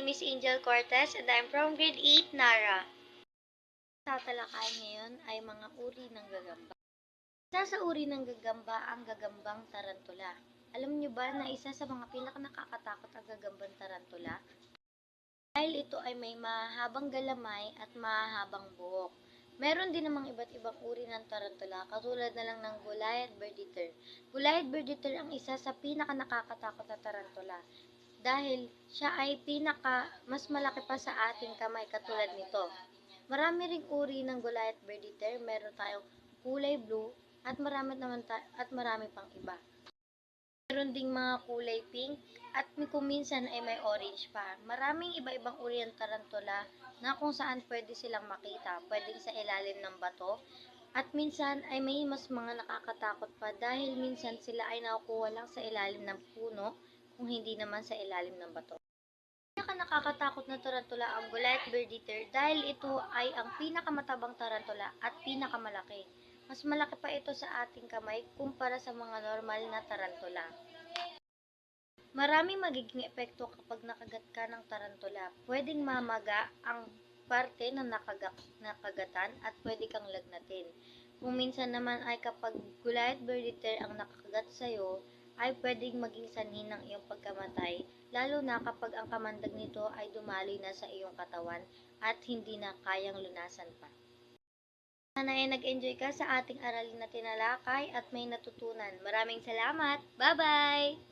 name is Angel Cortez and I'm from grade 8, Nara. Tatalakayin ngayon ay mga uri ng gagamba. Isa sa uri ng gagamba ang gagambang tarantula. Alam niyo ba na isa sa mga pinakanakakatakot ang gagambang tarantula? Dahil ito ay may mahabang galamay at mahabang buhok. Meron din namang iba't ibang uri ng tarantula katulad na lang ng Goliath bird eater. Goliath bird eater ang isa sa pinakanakakatakot na tarantula dahil siya ay mas malaki pa sa ating kamay katulad nito. Marami ring uri ng Goliath bird eater, meron tayong kulay blue at marami pang iba. Meron ding mga kulay pink at kung minsan ay may orange pa. Maraming iba-ibang uri ng tarantula na kung saan pwede silang makita. Pwedeng sa ilalim ng bato at minsan ay may mas mga nakakatakot pa dahil minsan sila ay nakukuha lang sa ilalim ng puno kung hindi naman sa ilalim ng bato. Nakakatakot na tarantula ang Goliath bird eater dahil ito ay ang pinakamatabang tarantula at pinakamalaki. Mas malaki pa ito sa ating kamay kumpara sa mga normal na tarantula. Maraming magiging epekto kapag nakagat ka ng tarantula. Pwedeng mamaga ang parte na nakagatan at pwede kang lagnatin. Kung minsan naman ay kapag Goliath bird eater ang nakagat sa'yo, ay pwedeng maging sanhi ng iyong pagkamatay, lalo na kapag ang kamandag nito ay dumaloy na sa iyong katawan at hindi na kayang lunasan pa. Sana ay nag-enjoy ka sa ating aralin na tinalakay at may natutunan. Maraming salamat! Bye-bye!